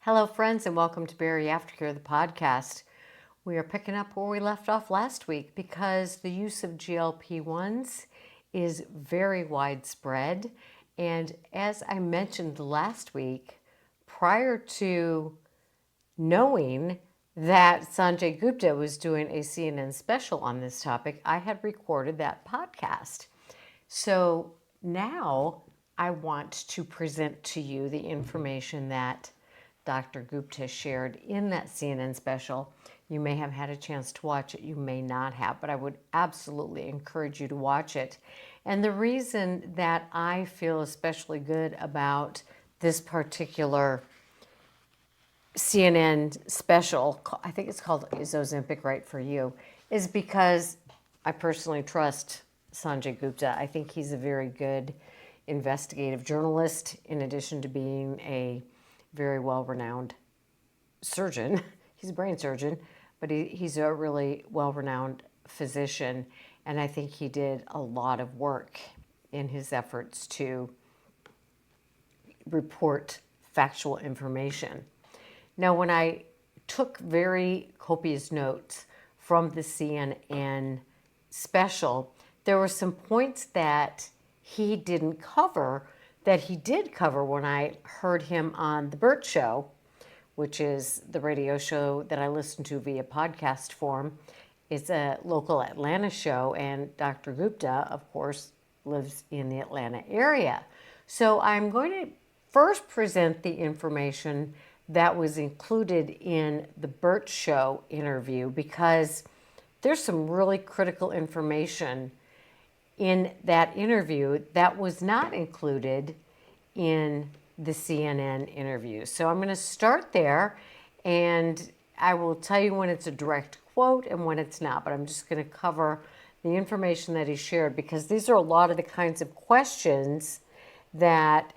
Hello, friends, and welcome to BariAftercare, the podcast. We are picking up where we left off last week because the use of GLP-1's is very widespread. And as I mentioned last week, prior to knowing that Sanjay Gupta was doing a CNN special on this topic, I had recorded that podcast. So now I want to present to you the information that Dr. Gupta shared in that CNN special. You may have had a chance to watch it, you may not have, but I would absolutely encourage you to watch it. And the reason that I feel especially good about this particular CNN special, I think it's called Is Ozempic Right for You, is because I personally trust Sanjay Gupta. I think he's a very good investigative journalist, in addition to being a very well-renowned surgeon. He's a brain surgeon, but he's a really well-renowned physician, and I think he did a lot of work in his efforts to report factual information. Now, when I took very copious notes from the CNN special, there were some points that he didn't cover that he did cover when I heard him on The Burt Show, which is the radio show that I listen to via podcast form. It's a local Atlanta show, and Dr. Gupta, of course, lives in the Atlanta area. So I'm going to first present the information that was included in the Burt Show interview, because there's some really critical information in that interview that was not included in the CNN interview. So I'm going to start there, and I will tell you when it's a direct quote and when it's not, but I'm just going to cover the information that he shared, because these are a lot of the kinds of questions that,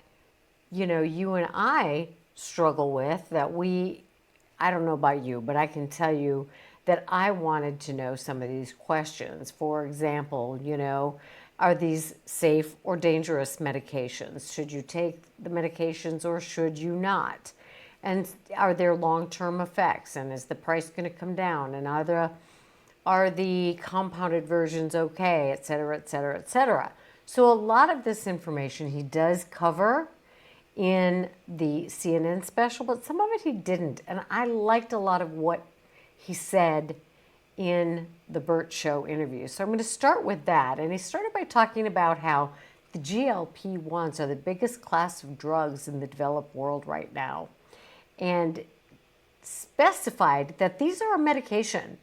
you and I struggle with, that I don't know about you, but I can tell you that I wanted to know some of these questions. For example, are these safe or dangerous medications? Should you take the medications or should you not? And are there long-term effects? And is the price going to come down? And are the compounded versions okay, et cetera, et cetera, et cetera? So a lot of this information he does cover in the CNN special, but some of it he didn't. And I liked a lot of what he said in the Burt Show interview. So I'm going to start with that. And he started by talking about how the GLP-1s are the biggest class of drugs in the developed world right now, and specified that these are a medication.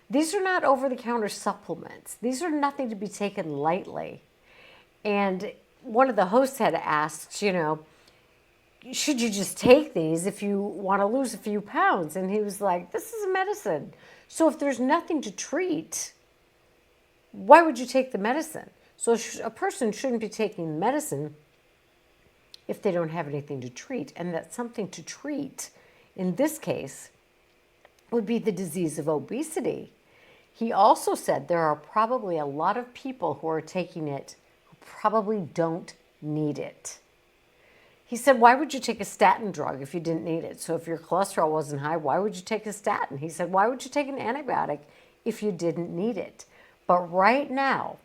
These are not over-the-counter supplements. These are nothing to be taken lightly. And one of the hosts had asked, should you just take these if you want to lose a few pounds? And he was like, this is a medicine. So if there's nothing to treat, why would you take the medicine? So a person shouldn't be taking medicine if they don't have anything to treat. And that something to treat, in this case, would be the disease of obesity. He also said there are probably a lot of people who are taking it who probably don't need it. He said, why would you take a statin drug if you didn't need it? So if your cholesterol wasn't high, why would you take a statin? He said, why would you take an antibiotic if you didn't need it? But right now,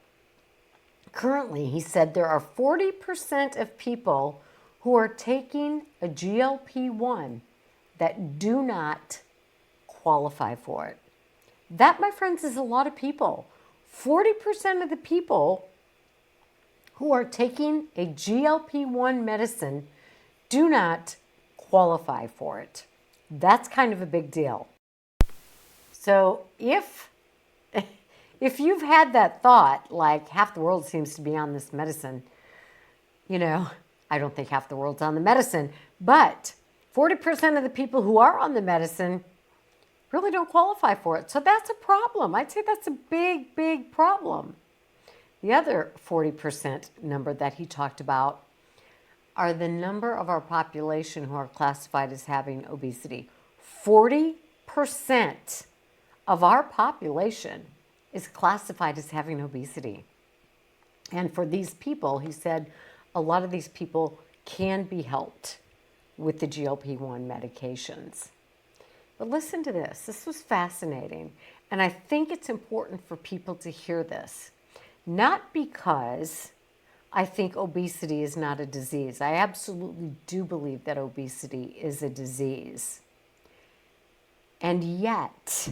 currently, he said there are 40% of people who are taking a GLP-1 that do not qualify for it. That, my friends, is a lot of people. 40% of the people who are taking a GLP-1 medicine do not qualify for it. That's kind of a big deal. So if you've had that thought, like half the world seems to be on this medicine, I don't think half the world's on the medicine, but 40% of the people who are on the medicine really don't qualify for it. So that's a problem. I'd say that's a big, big problem. The other 40% number that he talked about are the number of our population who are classified as having obesity. 40% of our population is classified as having obesity. And for these people, he said, a lot of these people can be helped with the GLP-1 medications. But listen to this. This was fascinating. And I think it's important for people to hear this. Not because I think obesity is not a disease. I absolutely do believe that obesity is a disease. And yet,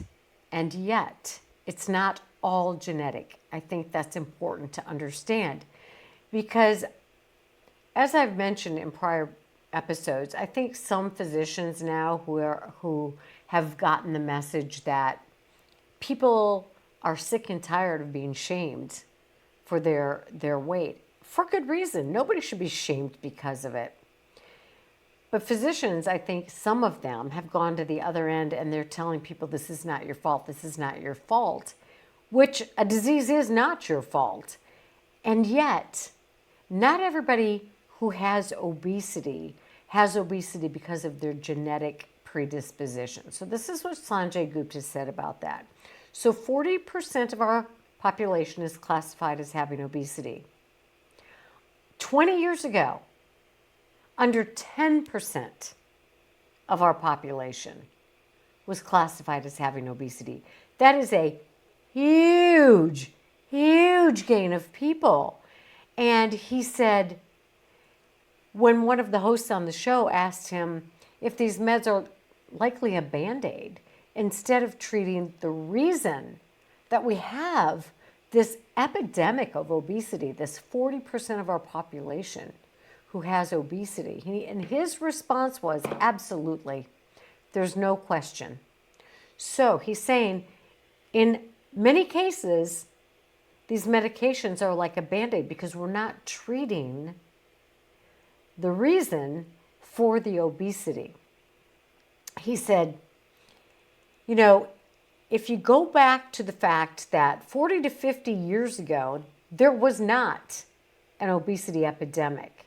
it's not all genetic. I think that's important to understand. Because as I've mentioned in prior episodes, I think some physicians now who have gotten the message that people are sick and tired of being shamed for their weight, for good reason. Nobody should be shamed because of it. But physicians, I think some of them have gone to the other end and they're telling people this is not your fault, this is not your fault, which a disease is not your fault. And yet, not everybody who has obesity because of their genetic predisposition. So this is what Sanjay Gupta said about that. So 40% of our population is classified as having obesity. 20 years ago, under 10% of our population was classified as having obesity. That is a huge, huge gain of people. And he said, when one of the hosts on the show asked him if these meds are likely a Band-Aid, instead of treating the reason that we have this epidemic of obesity, this 40% of our population who has obesity. And his response was, absolutely, there's no question. So he's saying, in many cases, these medications are like a Band-Aid because we're not treating the reason for the obesity. He said, you know, if you go back to the fact that 40 to 50 years ago, there was not an obesity epidemic.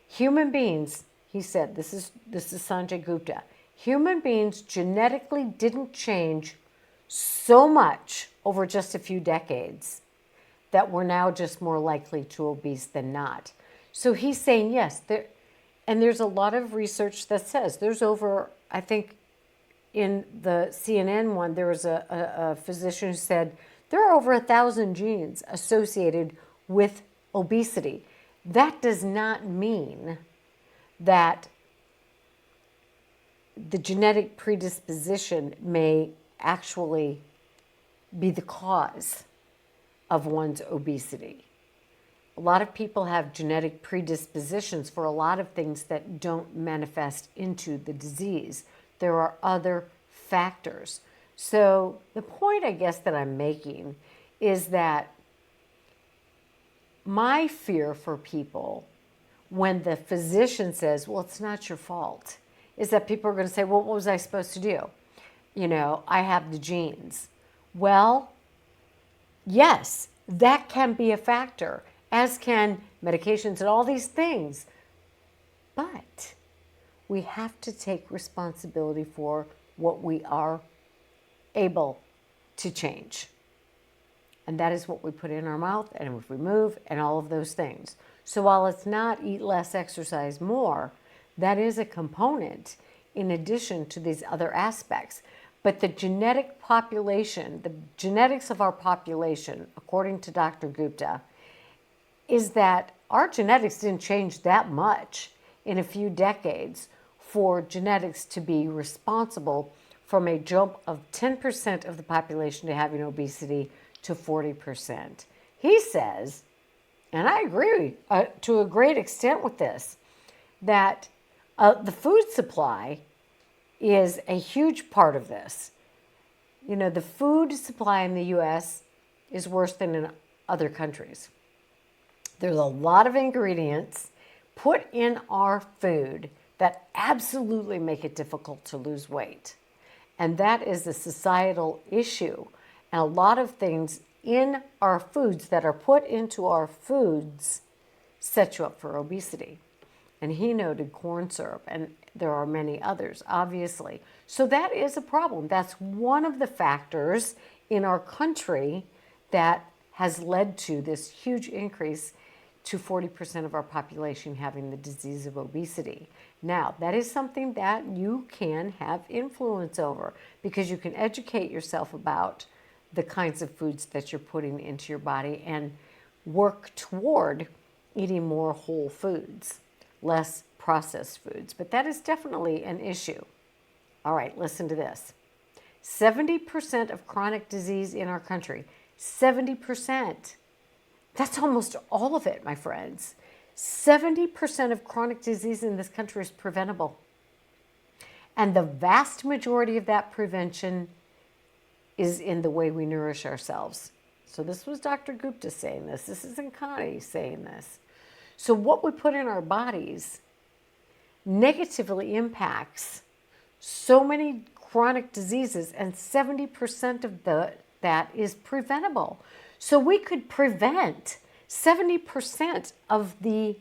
Human beings, he said, this is Sanjay Gupta, human beings genetically didn't change so much over just a few decades that we're now just more likely to obese than not. So he's saying, yes, there's a lot of research that says there's over, I think, in the CNN one, there was a physician who said there are over 1,000 genes associated with obesity. That does not mean that the genetic predisposition may actually be the cause of one's obesity. A lot of people have genetic predispositions for a lot of things that don't manifest into the disease. There are other factors. So the point, I guess, that I'm making is that my fear for people when the physician says, well, it's not your fault, is that people are going to say, well, what was I supposed to do? You know, I have the genes. Well, yes, that can be a factor, as can medications and all these things. But we have to take responsibility for what we are able to change. And that is what we put in our mouth and if we move and all of those things. So while it's not eat less, exercise more, that is a component in addition to these other aspects. But the genetic population, the genetics of our population, according to Dr. Gupta, is that our genetics didn't change that much in a few decades for genetics to be responsible from a jump of 10% of the population to having obesity to 40%. He says, and I agree to a great extent with this, that the food supply is a huge part of this. You know, the food supply in the U.S. is worse than in other countries. There's a lot of ingredients put in our food that absolutely make it difficult to lose weight. And that is a societal issue. And a lot of things in our foods that are put into our foods set you up for obesity. And he noted corn syrup, and there are many others, obviously. So that is a problem. That's one of the factors in our country that has led to this huge increase to 40% of our population having the disease of obesity. Now, that is something that you can have influence over because you can educate yourself about the kinds of foods that you're putting into your body and work toward eating more whole foods, less processed foods. But that is definitely an issue. All right, listen to this. 70% of chronic disease in our country, 70%. That's almost all of it, my friends. 70% of chronic disease in this country is preventable. And the vast majority of that prevention is in the way we nourish ourselves. So this was Dr. Gupta saying this. This isn't Connie saying this. So what we put in our bodies negatively impacts so many chronic diseases, and 70% of that is preventable. So we could prevent 70% of the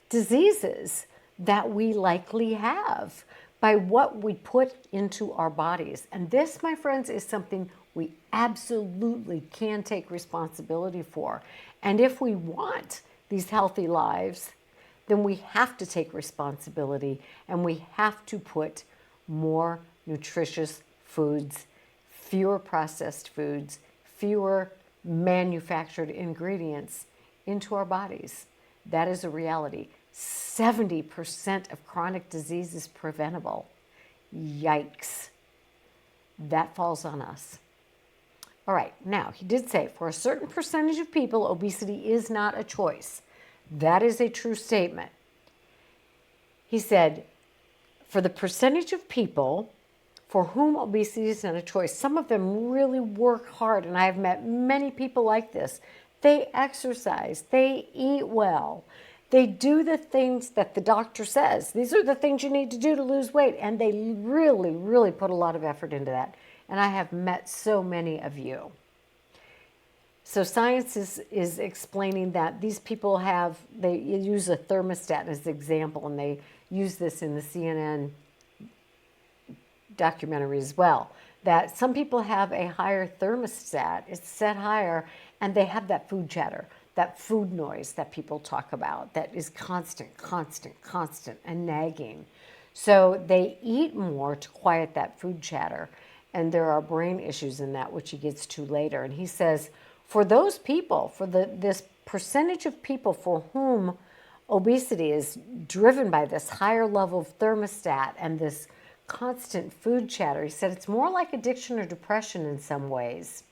diseases that we likely have by what we put into our bodies. And this, my friends, is something we absolutely can take responsibility for. And if we want these healthy lives, then we have to take responsibility and we have to put more nutritious foods, fewer processed foods, fewer manufactured ingredients into our bodies. That is a reality. 70% of chronic disease is preventable. Yikes. That falls on us. All right, now he did say for a certain percentage of people, obesity is not a choice. That is a true statement. He said, for the percentage of people for whom obesity is not a choice, some of them really work hard, and I have met many people like this. They exercise, they eat well, they do the things that the doctor says. These are the things you need to do to lose weight, and they really, really put a lot of effort into that. And I have met so many of you. So science is explaining that these people they use a thermostat as an example, and they use this in the CNN documentary as well, that some people have a higher thermostat, it's set higher, and they have that food chatter, that food noise that people talk about that is constant, and nagging. So they eat more to quiet that food chatter, and there are brain issues in that, which he gets to later. And he says, for those people, for this percentage of people for whom obesity is driven by this higher level of thermostat and this constant food chatter, he said it's more like addiction or depression in some ways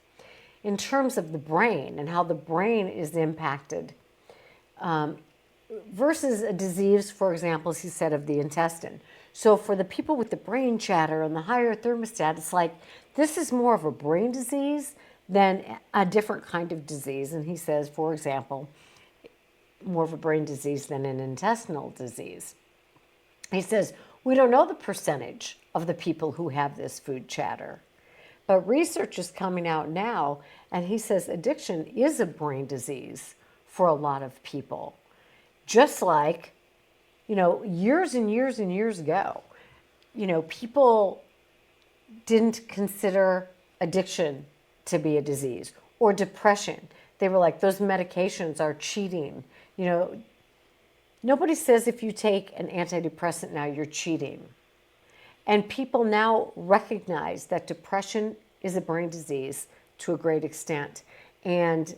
in terms of the brain and how the brain is impacted versus a disease, for example, as he said, of the intestine. So for the people with the brain chatter and the higher thermostat, it's like this is more of a brain disease than a different kind of disease. And he says, for example, more of a brain disease than an intestinal disease. He says, we don't know the percentage of the people who have this food chatter, but research is coming out now, and he says addiction is a brain disease for a lot of people. Just like, years and years and years ago, people didn't consider addiction to be a disease or depression. They were like, those medications are cheating. Nobody says if you take an antidepressant now, you're cheating. And people now recognize that depression is a brain disease to a great extent. And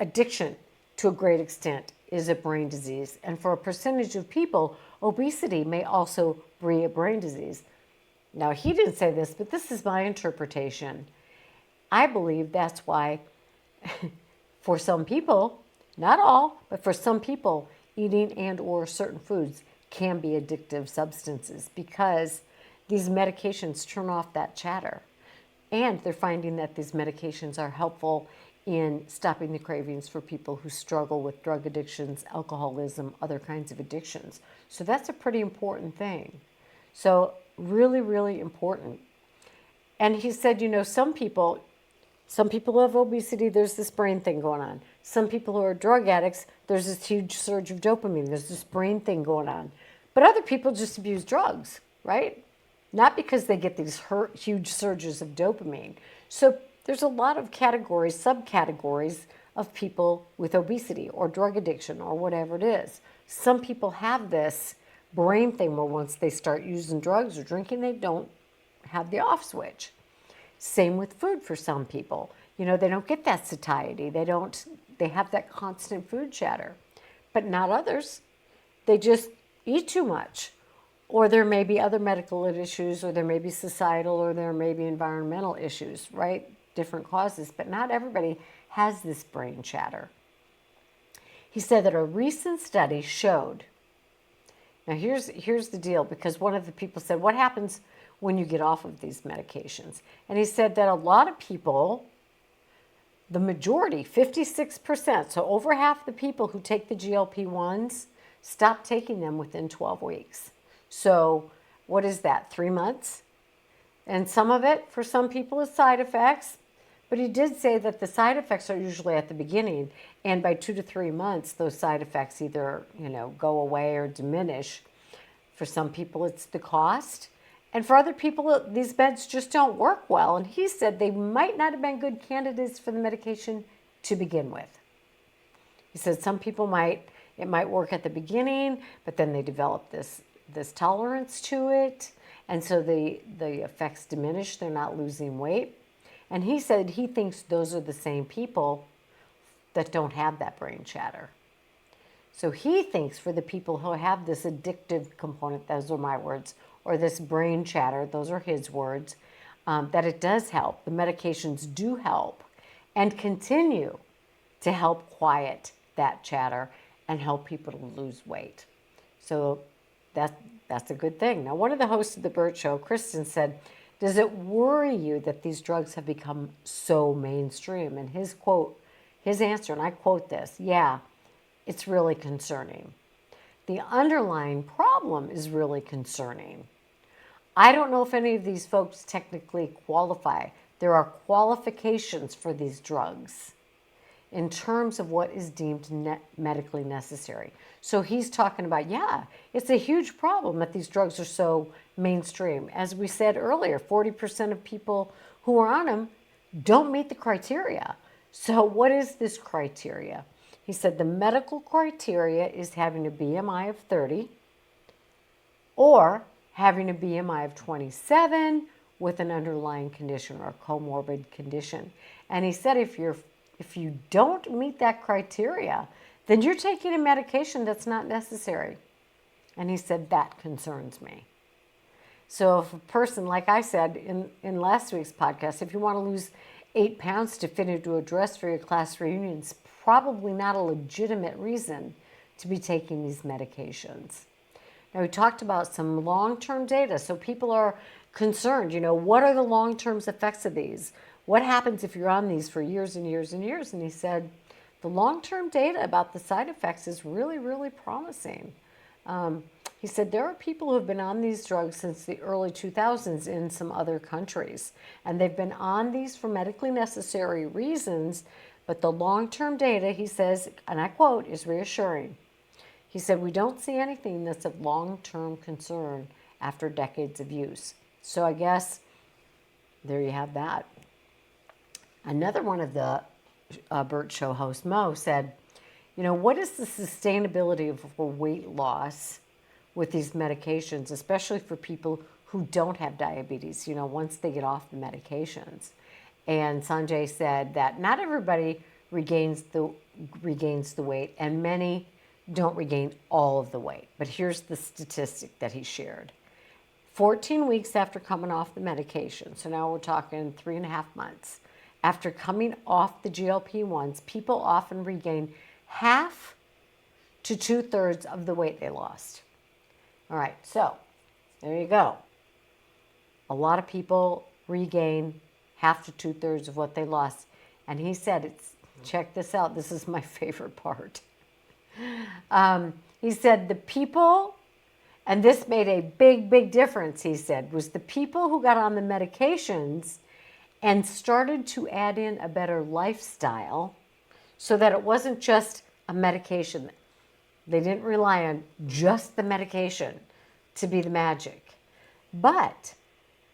addiction, to a great extent, is a brain disease. And for a percentage of people, obesity may also be a brain disease. Now, he didn't say this, but this is my interpretation. I believe that's why, for some people, not all, but for some people, eating and or certain foods can be addictive substances because these medications turn off that chatter. And they're finding that these medications are helpful in stopping the cravings for people who struggle with drug addictions, alcoholism, other kinds of addictions. So that's a pretty important thing. So really, really important. And he said, some people who have obesity, there's this brain thing going on. Some people who are drug addicts, there's this huge surge of dopamine. There's this brain thing going on. But other people just abuse drugs, right? Not because they get these huge surges of dopamine. So there's a lot of categories, subcategories of people with obesity or drug addiction or whatever it is. Some people have this brain thing where once they start using drugs or drinking, they don't have the off switch. Same with food for some people. They don't get that satiety. They have that constant food chatter, but not others. They just eat too much. Or there may be other medical issues, or there may be societal, or there may be environmental issues, right? Different causes, but not everybody has this brain chatter. He said that a recent study showed, now here's the deal, because one of the people said, what happens when you get off of these medications? And he said that a lot of people, the majority, 56%, so over half the people who take the GLP-1s stop taking them within 12 weeks. So what is that, 3 months? And some of it, for some people, is side effects. But he did say that the side effects are usually at the beginning, and by 2 to 3 months, those side effects either, go away or diminish. For some people, it's the cost. And for other people, these meds just don't work well. And he said they might not have been good candidates for the medication to begin with. He said some people it might work at the beginning, but then they develop this tolerance to it. And so the effects diminish. They're not losing weight. And he said he thinks those are the same people that don't have that brain chatter. So he thinks for the people who have this addictive component, those are my words, or this brain chatter, those are his words, that it does help. The medications do help and continue to help quiet that chatter and help people to lose weight. So that's a good thing. Now, one of the hosts of The Burt Show, Kristen, said, does it worry you that these drugs have become so mainstream? And his answer, and I quote this, yeah, it's really concerning. The underlying problem is really concerning. I don't know if any of these folks technically qualify. There are qualifications for these drugs in terms of what is deemed medically necessary. So he's talking about, yeah, it's a huge problem that these drugs are so mainstream. As we said earlier, 40% of people who are on them don't meet the criteria. So what is this criteria? He said the medical criteria is having a BMI of 30 or having a BMI of 27 with an underlying condition or a comorbid condition. And he said if you don't meet that criteria, then you're taking a medication that's not necessary. And he said that concerns me. So if a person, like I said in last week's podcast, if you want to lose 8 pounds to fit into a dress for your class reunion, it's probably not a legitimate reason to be taking these medications. Now, we talked about some long-term data. So people are concerned, what are the long-term effects of these? What happens if you're on these for years and years and years? And he said, the long-term data about the side effects is really, really promising. He said there are people who have been on these drugs since the early 2000s in some other countries. And they've been on these for medically necessary reasons. But the long-term data, he says, and I quote, is reassuring. He said, we don't see anything that's of long-term concern after decades of use. So I guess there you have that. Another one of the Burt Show host, Mo, said, what is the sustainability of weight loss with these medications, especially for people who don't have diabetes, once they get off the medications? And Sanjay said that not everybody regains the weight, and many don't regain all of the weight. But here's the statistic that he shared. 14 weeks after coming off the medication, so now we're talking 3.5 months, after coming off the GLP-1s, people often regain half to 2/3 of the weight they lost. All right, so there you go. A lot of people regain half to 2/3 of what they lost. And he said, check this out, this is my favorite part. He said the people, and this made a big, big difference, he said, was the people who got on the medications and started to add in a better lifestyle so that it wasn't just a medication. They didn't rely on just the medication to be the magic. But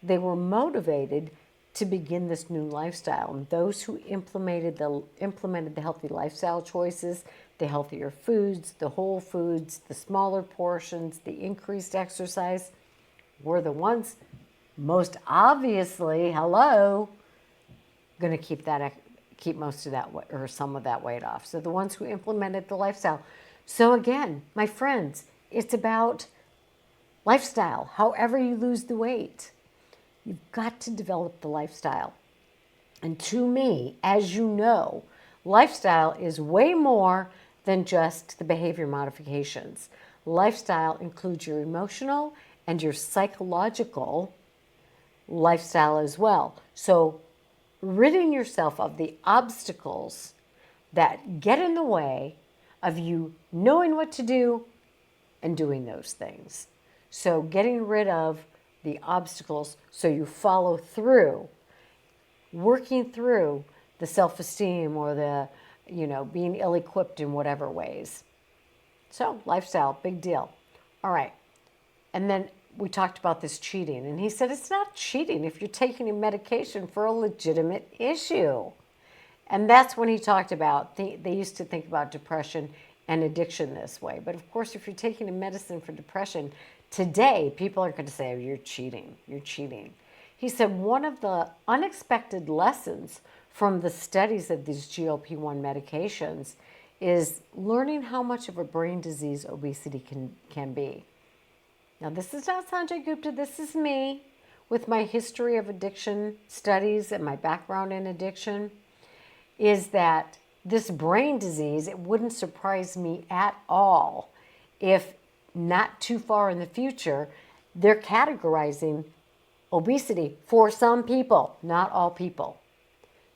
they were motivated to begin this new lifestyle. And those who implemented the healthy lifestyle choices, the healthier foods, the whole foods, the smaller portions, the increased exercise, were the ones most obviously, hello, going to keep most of that or some of that weight off. So the ones who implemented the lifestyle. So again, my friends, it's about lifestyle. However you lose the weight, you've got to develop the lifestyle. And to me, as you know, lifestyle is way more than just the behavior modifications. Lifestyle includes your emotional and your psychological lifestyle as well. So ridding yourself of the obstacles that get in the way of you knowing what to do and doing those things. So getting rid of the obstacles so you follow through, working through the self-esteem or the, being ill-equipped in whatever ways. So lifestyle, big deal. All right. And then we talked about this cheating. And he said it's not cheating if you're taking a medication for a legitimate issue. And that's when he talked about, they used to think about depression and addiction this way. But of course, if you're taking a medicine for depression, today people are going to say, oh, you're cheating. You're cheating. He said one of the unexpected lessons from the studies of these GLP-1 medications is learning how much of a brain disease obesity can be. Now, this is not Sanjay Gupta. This is me with my history of addiction studies and my background in addiction, is that this brain disease, it wouldn't surprise me at all if not too far in the future, they're categorizing obesity for some people, not all people.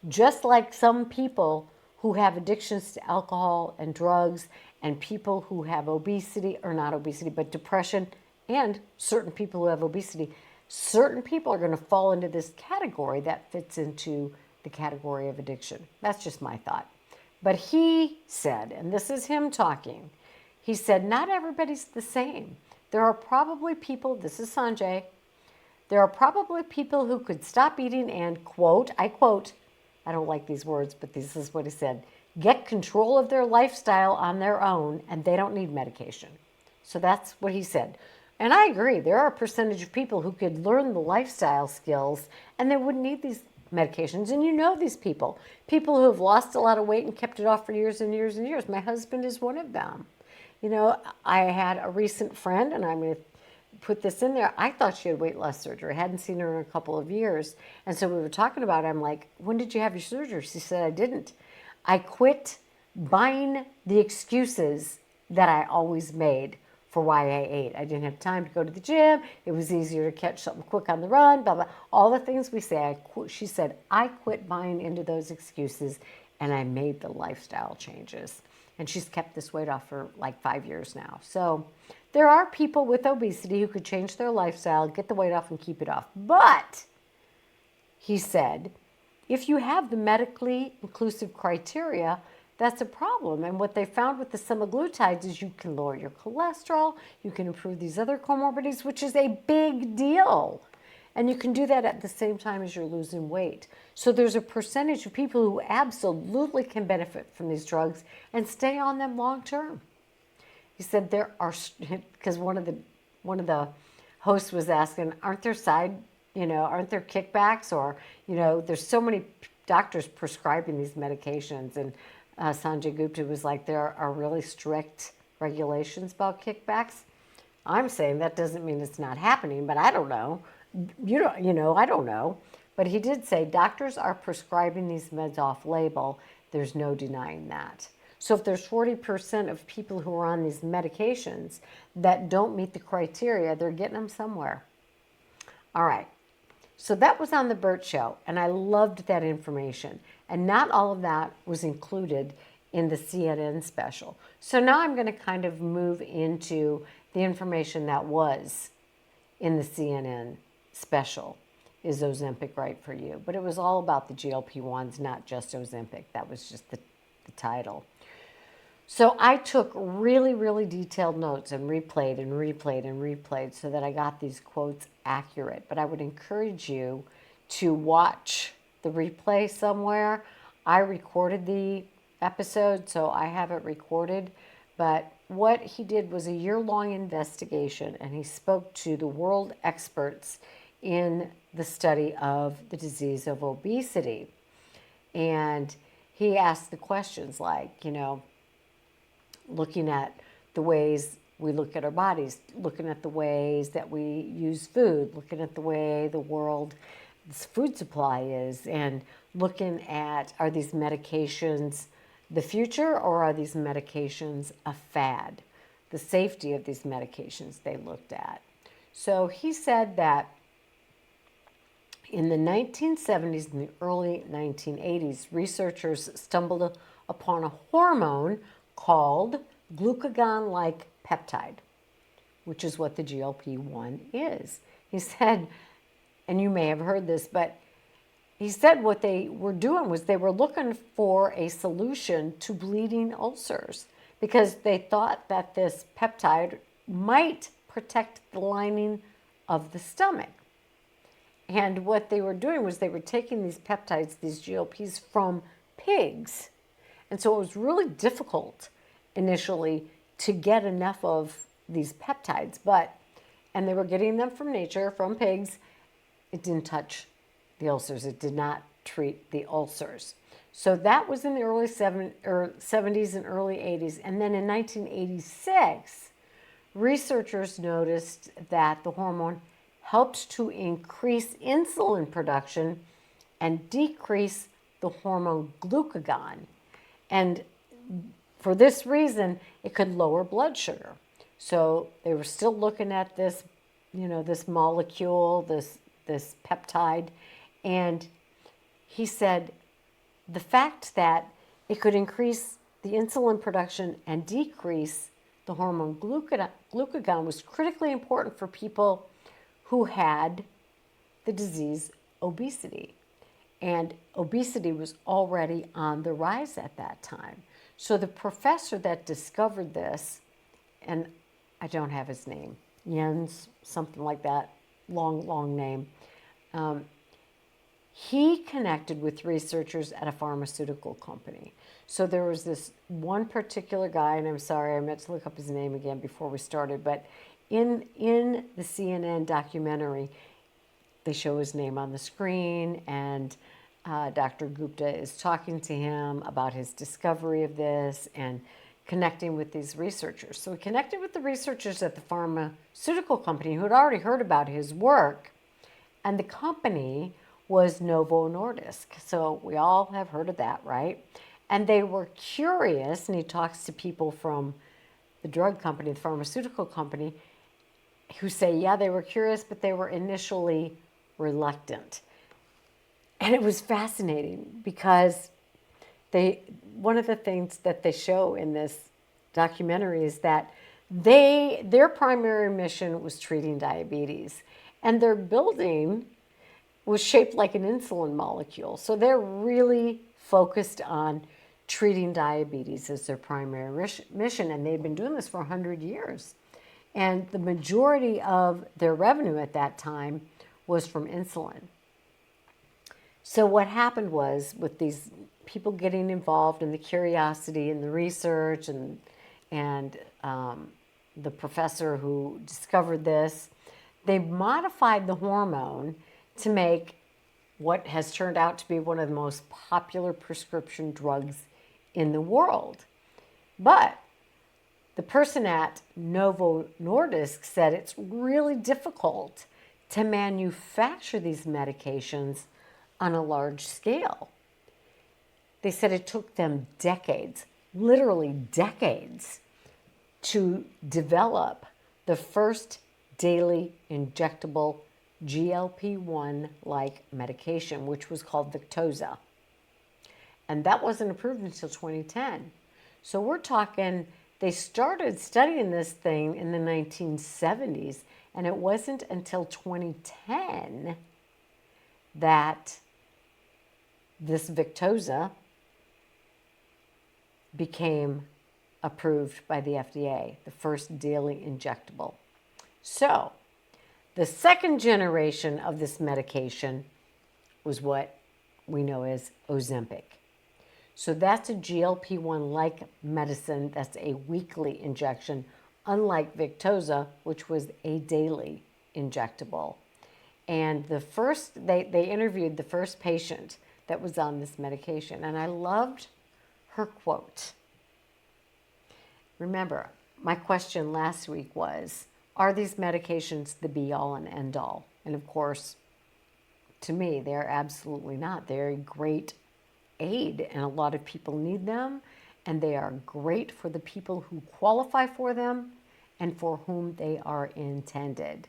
Just like some people who have addictions to alcohol and drugs and people who have obesity, or not obesity, but depression, and certain people who have obesity, certain people are going to fall into this category that fits into the category of addiction. That's just my thought. But he said, and this is him talking, he said, not everybody's the same. There are probably people, this is Sanjay, there are probably people who could stop eating and, quote, I quote, I don't like these words, but this is what he said, get control of their lifestyle on their own, and they don't need medication. So that's what he said. And I agree, there are a percentage of people who could learn the lifestyle skills and they wouldn't need these medications. And you know these people who have lost a lot of weight and kept it off for years and years and years. My husband is one of them. I had a recent friend, and I'm going to put this in there. I thought she had weight loss surgery. I hadn't seen her in a couple of years. And so we were talking about it. I'm like, when did you have your surgery? She said, I didn't. I quit buying the excuses that I always made for why I ate. I didn't have time to go to the gym. It was easier to catch something quick on the run, blah, blah. All the things we say. She said, I quit buying into those excuses and I made the lifestyle changes. And she's kept this weight off for like 5 years now. So there are people with obesity who could change their lifestyle, get the weight off and keep it off. But, he said, if you have the medically inclusive criteria, that's a problem. And what they found with the semaglutides is you can lower your cholesterol, you can improve these other comorbidities, which is a big deal. And you can do that at the same time as you're losing weight. So there's a percentage of people who absolutely can benefit from these drugs and stay on them long term. He said there are, because one of the hosts was asking, aren't there aren't there kickbacks, or, there's so many doctors prescribing these medications, and Sanjay Gupta was like, there are really strict regulations about kickbacks. I'm saying that doesn't mean it's not happening, but I don't know. I don't know. But he did say doctors are prescribing these meds off label. There's no denying that. So if there's 40% of people who are on these medications that don't meet the criteria, they're getting them somewhere. All right. So that was on the Burt Show, and I loved that information. And not all of that was included in the CNN special. So now I'm going to kind of move into the information that was in the CNN special. Is Ozempic right for you? But it was all about the GLP-1s, not just Ozempic. That was just the title. So I took really, really detailed notes and replayed and replayed and replayed so that I got these quotes accurate. But I would encourage you to watch the replay somewhere. I recorded the episode, so I have it recorded. But what he did was a year-long investigation, and he spoke to the world experts in the study of the disease of obesity. And he asked the questions like, looking at the ways we look at our bodies, looking at the ways that we use food, looking at the way the world's food supply is, and looking at, are these medications the future or are these medications a fad? The safety of these medications they looked at. So he said that in the 1970s and the early 1980s, researchers stumbled upon a hormone called glucagon-like peptide, which is what the GLP-1 is. He said, and you may have heard this, but he said what they were doing was they were looking for a solution to bleeding ulcers because they thought that this peptide might protect the lining of the stomach. And what they were doing was they were taking these peptides, these GLPs, from pigs. And so it was really difficult initially to get enough of these peptides, and they were getting them from nature, from pigs. It didn't touch the ulcers. It did not treat the ulcers. So that was in the early 70s and early 80s. And then in 1986, researchers noticed that the hormone helped to increase insulin production and decrease the hormone glucagon. And for this reason, it could lower blood sugar. So they were still looking at this, this molecule, this peptide. And he said the fact that it could increase the insulin production and decrease the hormone glucagon was critically important for people who had the disease obesity. And obesity was already on the rise at that time. So the professor that discovered this, and I don't have his name, Jens, something like that, long name, he connected with researchers at a pharmaceutical company. So there was this one particular guy, and I'm sorry, I meant to look up his name again before we started, but in the CNN documentary, they show his name on the screen, and Dr. Gupta is talking to him about his discovery of this and connecting with these researchers. So he connected with the researchers at the pharmaceutical company who had already heard about his work, and the company was Novo Nordisk. So we all have heard of that, right? And they were curious, and he talks to people from the drug company, the pharmaceutical company, who say, yeah, they were curious, but they were initially reluctant. And it was fascinating because one of the things that they show in this documentary is that their primary mission was treating diabetes, and their building was shaped like an insulin molecule. So they're really focused on treating diabetes as their primary mission, and they've been doing this for 100 years. And the majority of their revenue at that time was from insulin. So what happened was, with these people getting involved in the curiosity and the research and the professor who discovered this, they modified the hormone to make what has turned out to be one of the most popular prescription drugs in the world. But the person at Novo Nordisk said it's really difficult to manufacture these medications on a large scale. They said it took them decades, literally decades, to develop the first daily injectable GLP-1-like medication, which was called Victoza. And that wasn't approved until 2010. So we're talking, they started studying this thing in the 1970s, and it wasn't until 2010 that this Victoza became approved by the FDA, the first daily injectable. So the second generation of this medication was what we know as Ozempic. So that's a GLP-1-like medicine. That's a weekly injection, unlike Victoza, which was a daily injectable. And they interviewed the first patient that was on this medication, and I loved her quote. Remember, my question last week was, are these medications the be-all and end-all? And of course, to me, they're absolutely not. They're a great aid, and a lot of people need them, and they are great for the people who qualify for them and for whom they are intended.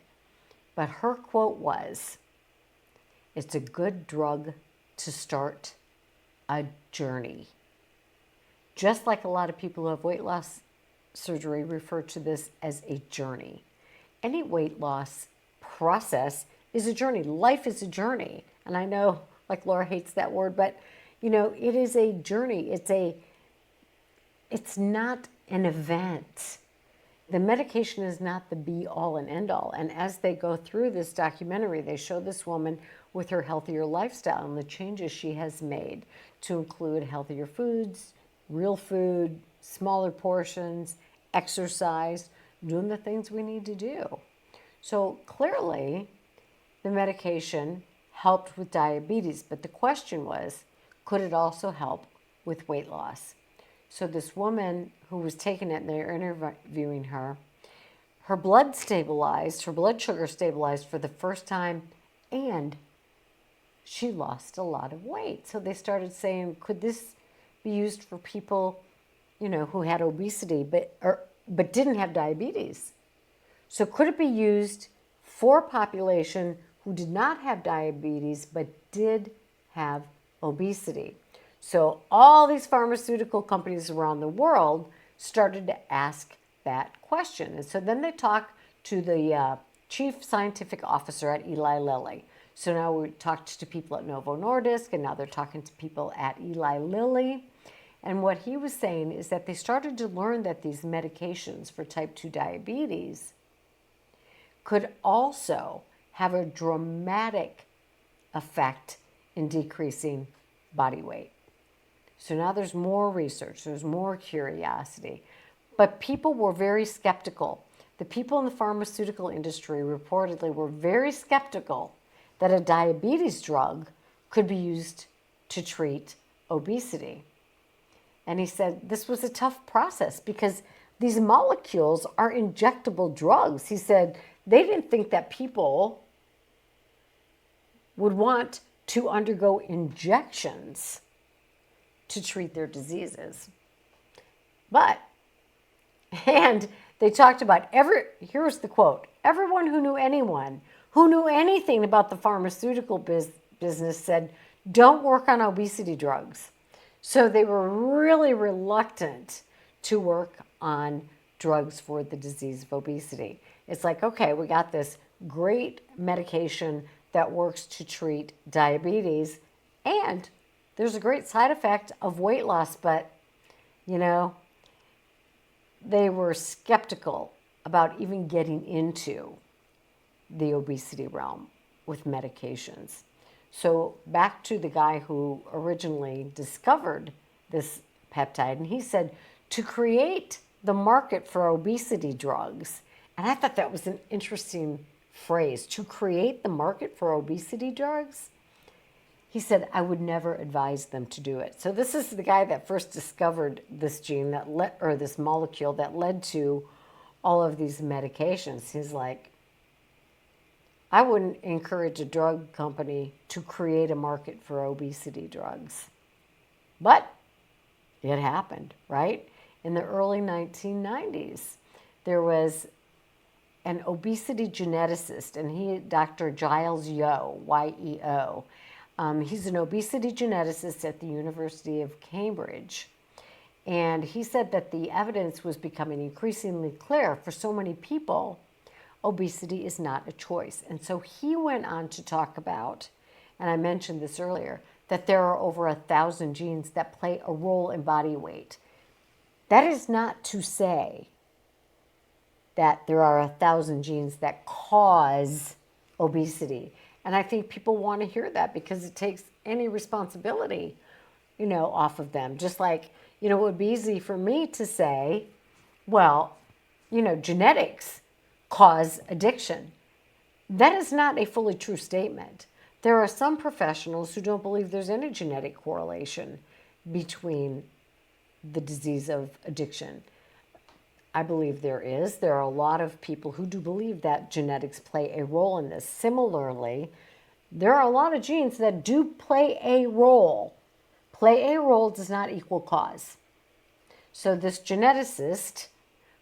But her quote was, it's a good drug to start a journey. Just like a lot of people who have weight loss surgery refer to this as a journey. Any weight loss process is a journey. Life is a journey. And I know, like Laura hates that word, but it is a journey. It's not an event. The medication is not the be-all and end-all. And as they go through this documentary, they show this woman with her healthier lifestyle and the changes she has made to include healthier foods, real food, smaller portions, exercise, doing the things we need to do. So clearly, the medication helped with diabetes, but the question was, could it also help with weight loss? So this woman who was taking it, and they were interviewing her, her blood sugar stabilized for the first time, and she lost a lot of weight. So they started saying, could this be used for people, who had obesity but didn't have diabetes? So could it be used for a population who did not have diabetes but did have obesity? So all these pharmaceutical companies around the world started to ask that question. And so then they talked to the chief scientific officer at Eli Lilly. So now we talked to people at Novo Nordisk, and now they're talking to people at Eli Lilly. And what he was saying is that they started to learn that these medications for type 2 diabetes could also have a dramatic effect in decreasing body weight. So now there's more research, there's more curiosity. But people were very skeptical. The people in the pharmaceutical industry reportedly were very skeptical that a diabetes drug could be used to treat obesity. And he said this was a tough process because these molecules are injectable drugs. He said they didn't think that people would want to undergo injections to treat their diseases. And they talked about here's the quote, everyone who knew anyone who knew anything about the pharmaceutical business said, don't work on obesity drugs. So they were really reluctant to work on drugs for the disease of obesity. It's like, okay, we got this great medication that works to treat diabetes, and there's a great side effect of weight loss, but, they were skeptical about even getting into the obesity realm with medications. So back to the guy who originally discovered this peptide, and he said to create the market for obesity drugs, and I thought that was an interesting phrase, to create the market for obesity drugs. He said, I would never advise them to do it. So this is the guy that first discovered this gene this molecule that led to all of these medications. He's like, I wouldn't encourage a drug company to create a market for obesity drugs. But it happened, right? In the early 1990s, there was an obesity geneticist, and Dr. Giles Yeo, Y-E-O. He's an obesity geneticist at the University of Cambridge. And he said that the evidence was becoming increasingly clear for so many people, obesity is not a choice. And so he went on to talk about, and I mentioned this earlier, that there are over 1,000 genes that play a role in body weight. That is not to say that there are 1,000 genes that cause obesity. And I think people want to hear that because it takes any responsibility, off of them. Just like, it would be easy for me to say, well, genetics cause addiction. That is not a fully true statement. There are some professionals who don't believe there's any genetic correlation between the disease of addiction. I believe there is. There are a lot of people who do believe that genetics play a role in this. Similarly, there are a lot of genes that do play a role. Play a role does not equal cause. So this geneticist,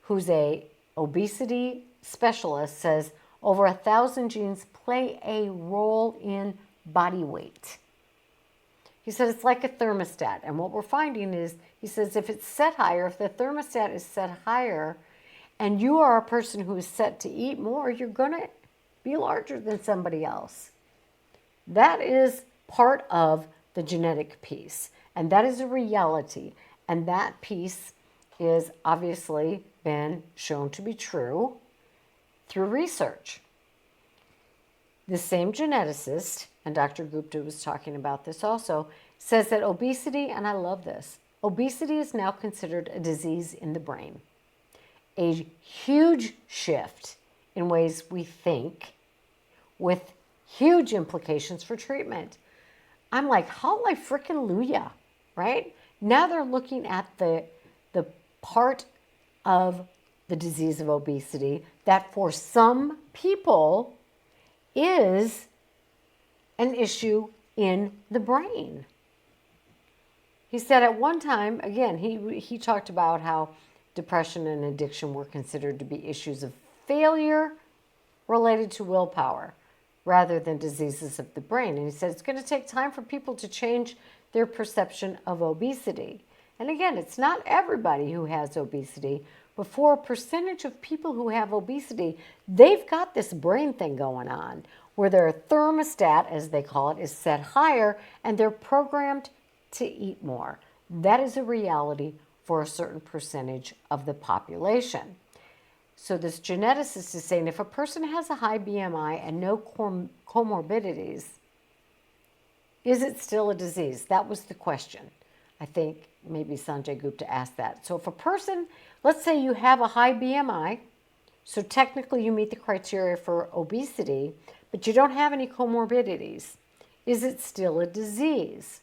who's a obesity specialist, says over 1,000 genes play a role in body weight. He said it's like a thermostat. And what we're finding is, he says, if it's set higher, if the thermostat is set higher, and you are a person who is set to eat more, you're going to be larger than somebody else. That is part of the genetic piece. And that is a reality. And that piece is obviously been shown to be true through research. The same geneticist, and Dr. Gupta was talking about this also, says that obesity, and I love this, obesity is now considered a disease in the brain. A huge shift in ways we think, with huge implications for treatment. I'm like, hallelujah, right? Now they're looking at the part of the disease of obesity that for some people is an issue in the brain. He said at one time, again, he talked about how depression and addiction were considered to be issues of failure related to willpower rather than diseases of the brain. And he said it's going to take time for people to change their perception of obesity. And again, it's not everybody who has obesity, but for a percentage of people who have obesity, they've got this brain thing going on where their thermostat, as they call it, is set higher and they're programmed to eat more. That is a reality for a certain percentage of the population. So this geneticist is saying if a person has a high BMI and no comorbidities, is it still a disease? That was the question. I think maybe Sanjay Gupta asked that. So if a person, let's say you have a high BMI, so technically you meet the criteria for obesity, but you don't have any comorbidities, is it still a disease?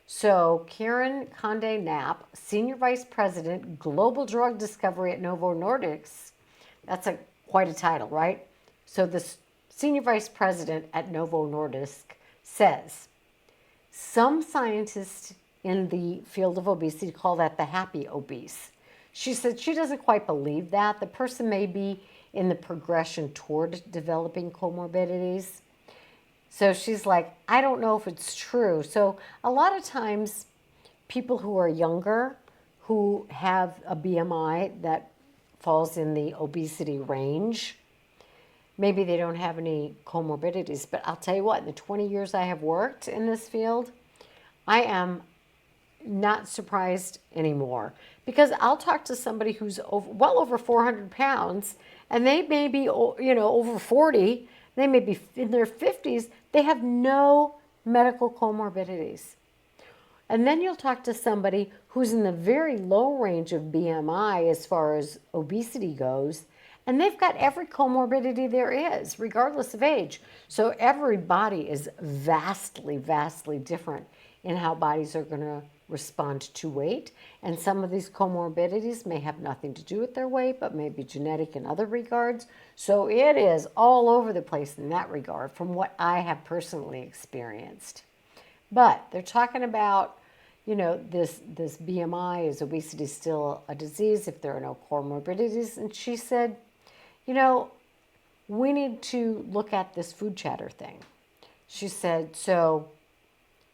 So Karen Condé Knapp, Senior Vice President, Global Drug Discovery at Novo Nordisk, that's quite a title, right? So the Senior Vice President at Novo Nordisk says, some scientists in the field of obesity call that the happy obese. She said she doesn't quite believe that. The person may be in the progression toward developing comorbidities. So she's like, I don't know if it's true. So a lot of times people who are younger, who have a BMI that falls in the obesity range, maybe they don't have any comorbidities. But I'll tell you what, in the 20 years I have worked in this field, I am not surprised anymore, because I'll talk to somebody who's well over 400 pounds and they may be, over 40, they may be in their 50s, they have no medical comorbidities. And then you'll talk to somebody who's in the very low range of BMI as far as obesity goes, and they've got every comorbidity there is, regardless of age. So every body is vastly, vastly different in how bodies are going to respond to weight. And some of these comorbidities may have nothing to do with their weight, but may be genetic in other regards. So it is all over the place in that regard from what I have personally experienced. But they're talking about, this BMI, is obesity still a disease if there are no comorbidities? And she said, we need to look at this food chatter thing. She said, so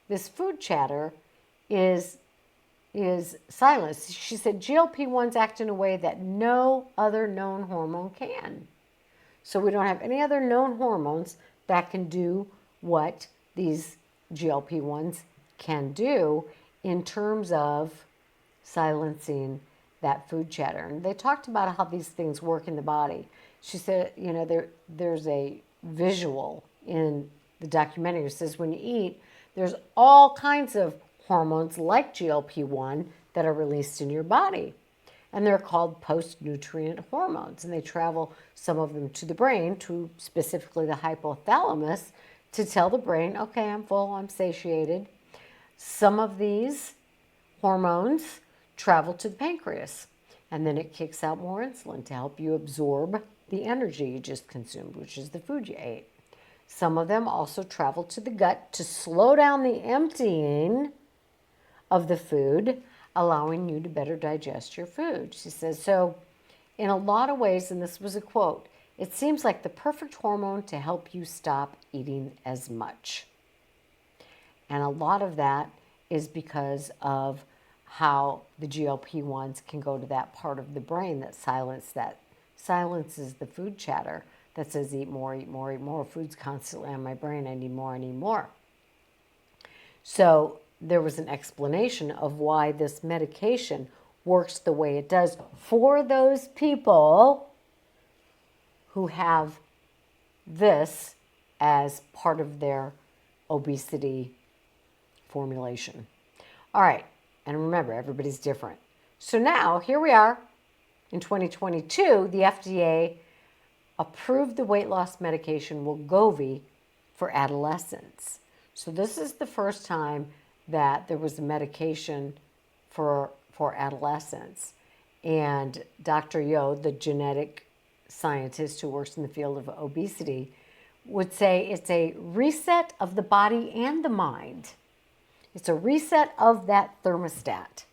this food chatter is silenced. She said GLP-1's act in a way that no other known hormone can. So we don't have any other known hormones that can do what these GLP-1s can do in terms of silencing that food chatter. And they talked about how these things work in the body. She said, there's a visual in the documentary says when you eat, there's all kinds of hormones like GLP-1 that are released in your body. And they're called post-nutrient hormones. And they travel, some of them to the brain, to specifically the hypothalamus, to tell the brain, okay, I'm full, I'm satiated. Some of these hormones travel to the pancreas. And then it kicks out more insulin to help you absorb the energy you just consumed, which is the food you ate. Some of them also travel to the gut to slow down the emptying of the food, allowing you to better digest your food. She says, so in a lot of ways, and this was a quote, it seems like the perfect hormone to help you stop eating as much. And a lot of that is because of how the GLP-1s can go to that part of the brain that silences the food chatter that says eat more, eat more, eat more. Food's constantly on my brain. I need more, I need more. So there was an explanation of why this medication works the way it does for those people who have this as part of their obesity formulation. All right, and remember, everybody's different. So now, here we are in 2022, the FDA approved the weight loss medication Wegovy for adolescents. So this is the first time that there was a medication for adolescents. And Dr. Yo, the genetic scientist who works in the field of obesity, would say it's a reset of the body and the mind. It's a reset of that thermostat,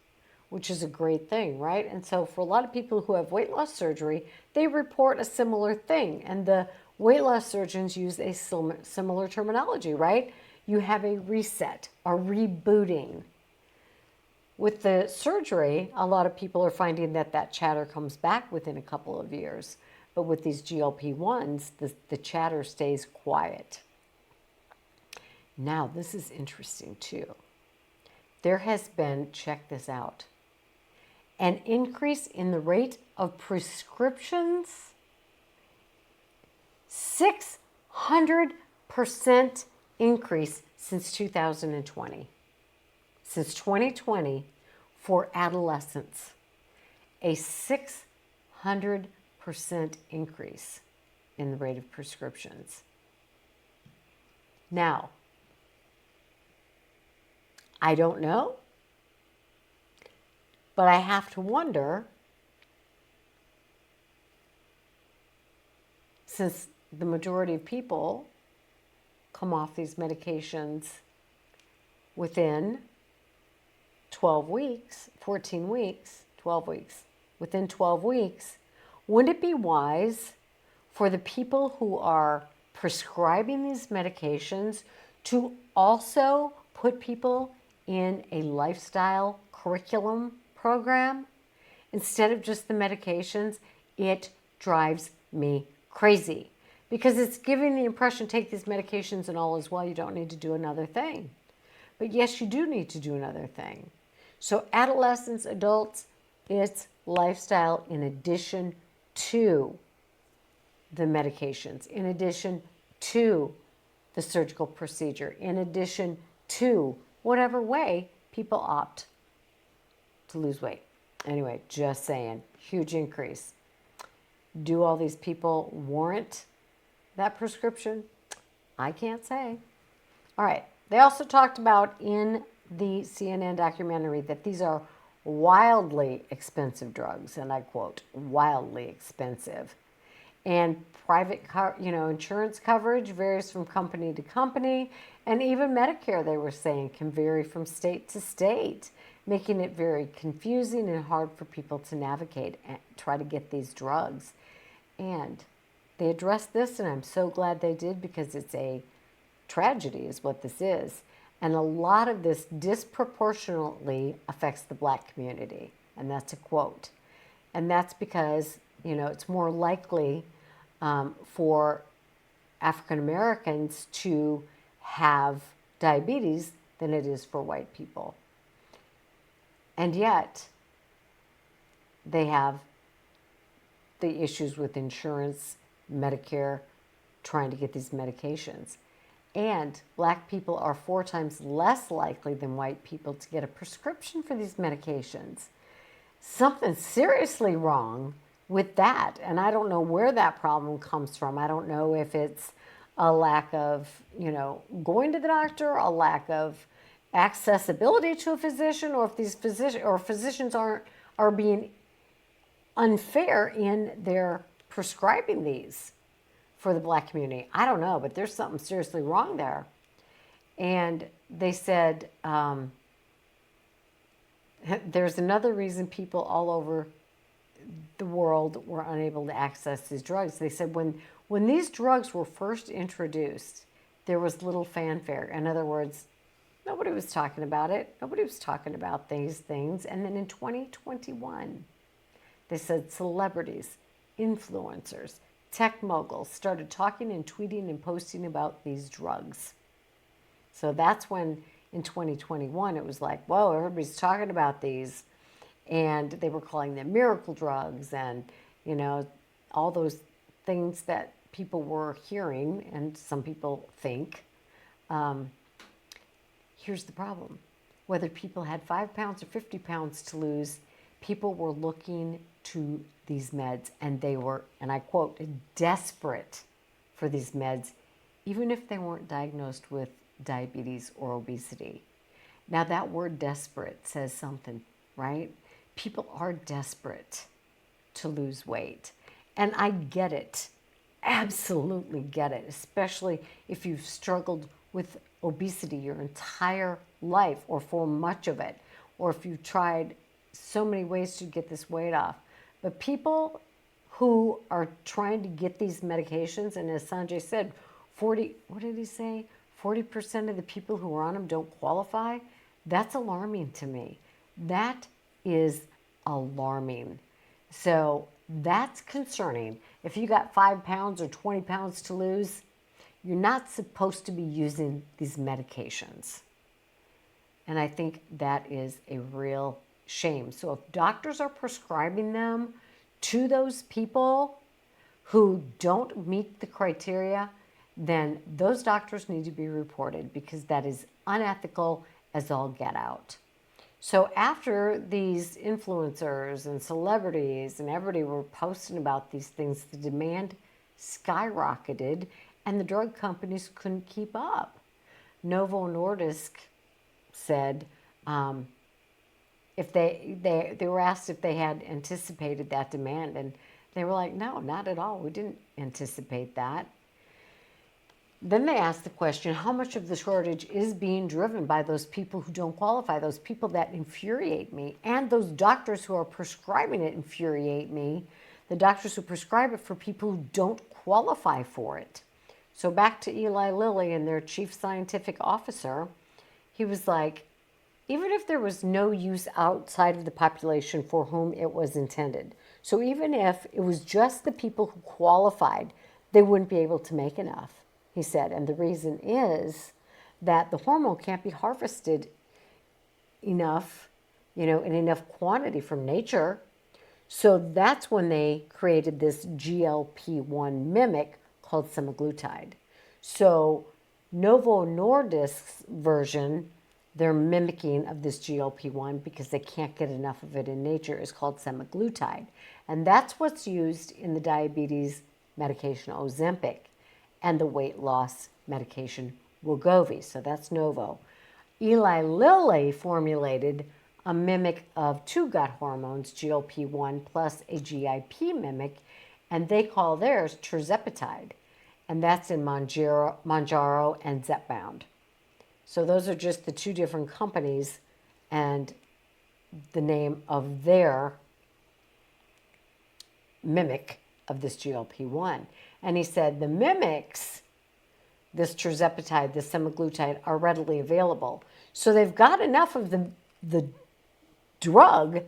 which is a great thing, right? And so for a lot of people who have weight loss surgery, they report a similar thing. And the weight loss surgeons use a similar terminology, right? You have a reset, a rebooting. With the surgery, a lot of people are finding that that chatter comes back within a couple of years. But with these GLP-1s, the chatter stays quiet. Now, this is interesting too. There has been, check this out, an increase in the rate of prescriptions, 600% increase since 2020. Since 2020 for adolescents, a 600% increase in the rate of prescriptions. Now, I don't know, but I have to wonder, since the majority of people come off these medications within 12 weeks, 14 weeks, 12 weeks, within 12 weeks, wouldn't it be wise for the people who are prescribing these medications to also put people in a lifestyle curriculum program instead of just the medications? It drives me crazy because it's giving the impression, take these medications and all is well, you don't need to do another thing. But yes, you do need to do another thing. So adolescents, adults, it's lifestyle in addition to the medications, in addition to the surgical procedure, in addition to whatever way people opt to lose weight. Anyway, just saying, huge increase. Do all these people warrant that prescription? I can't say. All right. They also talked about in the CNN documentary that these are wildly expensive drugs, and I quote, wildly expensive. And private, insurance coverage varies from company to company, and even Medicare, they were saying, can vary from state to state, making it very confusing and hard for people to navigate and try to get these drugs. And they addressed this, and I'm so glad they did, because it's a tragedy is what this is. And a lot of this disproportionately affects the Black community. And that's a quote. And that's because, it's more likely for African Americans to have diabetes than it is for white people. And yet, they have the issues with insurance, Medicare, trying to get these medications. And black people are 4 times less likely than white people to get a prescription for these medications. Something seriously wrong with that. And I don't know where that problem comes from. I don't know if it's a lack of, going to the doctor, a lack of accessibility to a physician, or if these physicians are being unfair in their prescribing these for the black community. I don't know, but there's something seriously wrong there. And they said there's another reason people all over the world were unable to access these drugs. They said when these drugs were first introduced, there was little fanfare. In other words, nobody was talking about it. Nobody was talking about these things. And then in 2021, they said celebrities, influencers, tech moguls started talking and tweeting and posting about these drugs. So that's when in 2021 it was like, whoa, everybody's talking about these. And they were calling them miracle drugs and, all those things that people were hearing and some people think. Here's the problem. Whether people had 5 pounds or 50 pounds to lose, people were looking to these meds and they were, and I quote, desperate for these meds, even if they weren't diagnosed with diabetes or obesity. Now that word desperate says something, right? People are desperate to lose weight. And I get it, absolutely get it, especially if you've struggled with obesity your entire life or for much of it, or if you've tried so many ways to get this weight off. But people who are trying to get these medications, and as Sanjay said, 40% of the people who are on them don't qualify. That's alarming to me. That is alarming. So that's concerning. If you got 5 pounds or 20 pounds to lose, you're not supposed to be using these medications. And I think that is a real shame. So if doctors are prescribing them to those people who don't meet the criteria, then those doctors need to be reported because that is unethical as all get out. So after these influencers and celebrities and everybody were posting about these things, the demand skyrocketed and the drug companies couldn't keep up. Novo Nordisk said if they were asked if they had anticipated that demand, and they were like, no, not at all. We didn't anticipate that. Then they asked the question, how much of the shortage is being driven by those people who don't qualify, those people that infuriate me, and those doctors who are prescribing it infuriate me, the doctors who prescribe it for people who don't qualify for it. So back to Eli Lilly and their chief scientific officer, he was like, even if there was no use outside of the population for whom it was intended, so even if it was just the people who qualified, they wouldn't be able to make enough, he said. And the reason is that the hormone can't be harvested enough, in enough quantity from nature. So that's when they created this GLP-1 mimic called semaglutide. So Novo Nordisk's version, their mimicking of this GLP-1 because they can't get enough of it in nature, is called semaglutide. And that's what's used in the diabetes medication Ozempic and the weight loss medication Wegovy. So that's Novo. Eli Lilly formulated a mimic of 2 gut hormones, GLP-1 plus a GIP mimic, and they call theirs tirzepatide. And that's in Mounjaro and Zepbound. So those are just the 2 different companies and the name of their mimic of this GLP-1. And he said the mimics, this tirzepatide, this semaglutide, are readily available. So they've got enough of the drug,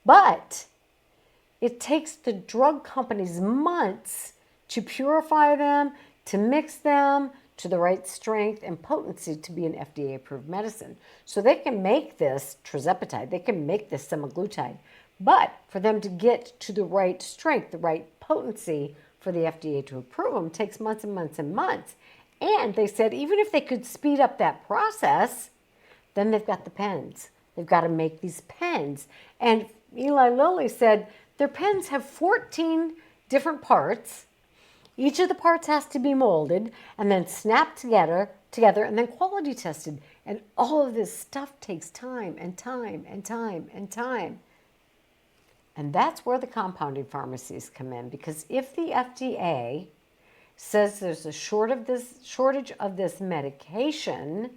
but it takes the drug companies months to purify them, to mix them to the right strength and potency to be an FDA-approved medicine. So they can make this tirzepatide, they can make this semaglutide, but for them to get to the right strength, the right potency for the FDA to approve them takes months and months and months. And they said even if they could speed up that process, then they've got the pens. They've got to make these pens. And Eli Lilly said their pens have 14 different parts. Each of the parts has to be molded and then snapped together and then quality tested. And all of this stuff takes time and time and time and time. And that's where the compounding pharmacies come in, because if the FDA says there's a shortage of this medication,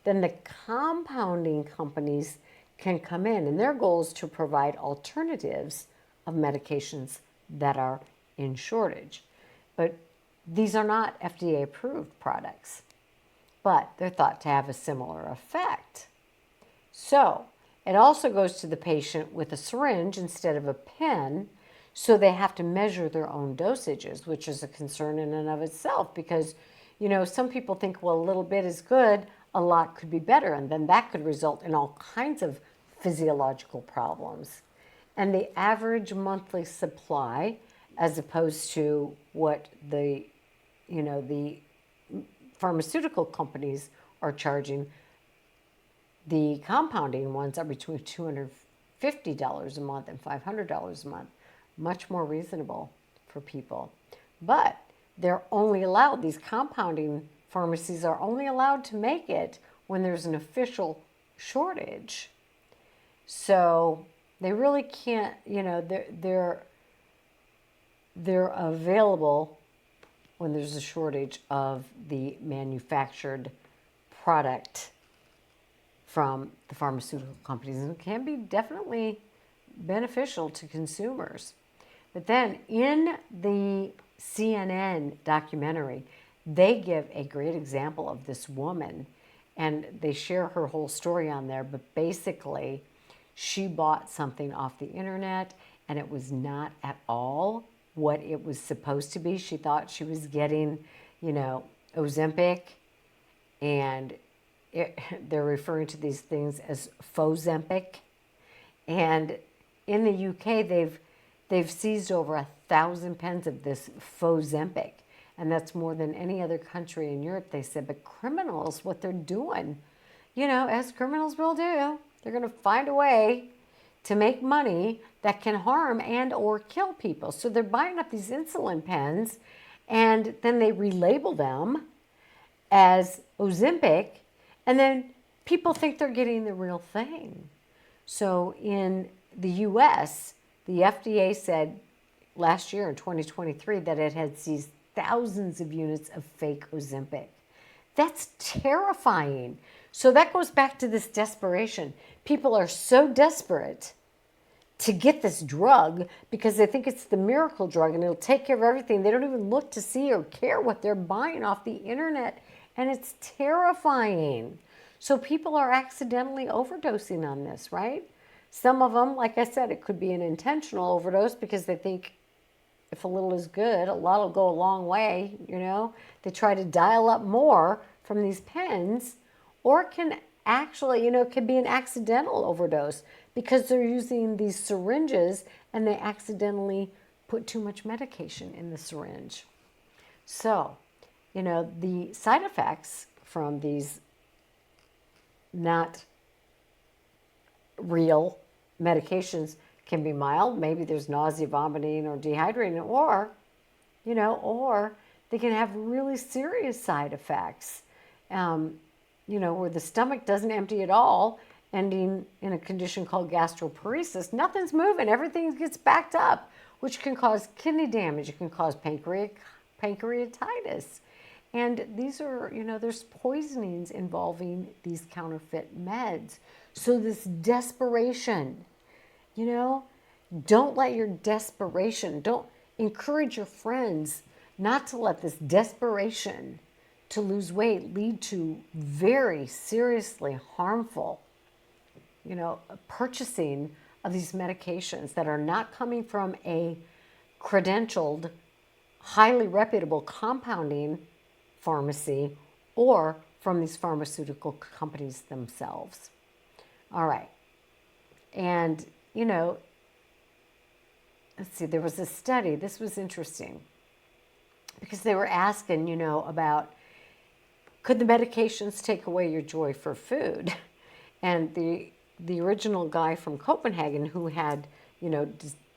then the compounding companies can come in, and their goal is to provide alternatives of medications that are in shortage. But these are not FDA approved products, but they're thought to have a similar effect. So it also goes to the patient with a syringe instead of a pen, so they have to measure their own dosages, which is a concern in and of itself, because some people think, well, a little bit is good, a lot could be better, and then that could result in all kinds of physiological problems. And the average monthly supply, as opposed to what the pharmaceutical companies are charging, the compounding ones are between $250 a month and $500 a month. Much more reasonable for people. But they're only allowed, these compounding pharmacies are only allowed to make it when there's an official shortage. So they really can't, they're available when there's a shortage of the manufactured product from the pharmaceutical companies, and it can be definitely beneficial to consumers. But then in the CNN documentary, they give a great example of this woman, and they share her whole story on there. But basically, she bought something off the internet, and it was not at all what it was supposed to be. She thought she was getting, Ozempic, and they're referring to these things as Fozempic. And in the UK, they've seized over 1,000 pens of this Fozempic, and that's more than any other country in Europe, they said. But criminals, what they're doing, as criminals will do, they're going to find a way to make money that can harm and or kill people. So they're buying up these insulin pens, and then they relabel them as Ozempic, and then people think they're getting the real thing. So in the US, the FDA said last year in 2023 that it had seized thousands of units of fake Ozempic. That's terrifying. So that goes back to this desperation. People are so desperate to get this drug because they think it's the miracle drug and it'll take care of everything. They don't even look to see or care what they're buying off the internet, and it's terrifying. So people are accidentally overdosing on this, right? Some of them, like I said, it could be an intentional overdose because they think if a little is good, a lot will go a long way, They try to dial up more from these pens, or it can actually, it can be an accidental overdose because they're using these syringes and they accidentally put too much medication in the syringe. So, the side effects from these not real medications can be mild. Maybe there's nausea, vomiting, or dehydrating, or they can have really serious side effects, where the stomach doesn't empty at all, ending in a condition called gastroparesis. Nothing's moving. Everything gets backed up, which can cause kidney damage. It can cause pancreatitis. And these are, there's poisonings involving these counterfeit meds. So this desperation, don't let your desperation, don't encourage your friends not to let this desperation to lose weight lead to very seriously harmful, purchasing of these medications that are not coming from a credentialed, highly reputable compounding pharmacy or from these pharmaceutical companies themselves. All right. And, let's see, there was a study, this was interesting, because they were asking, about Could the medications take away your joy for food? And the original guy from Copenhagen who had,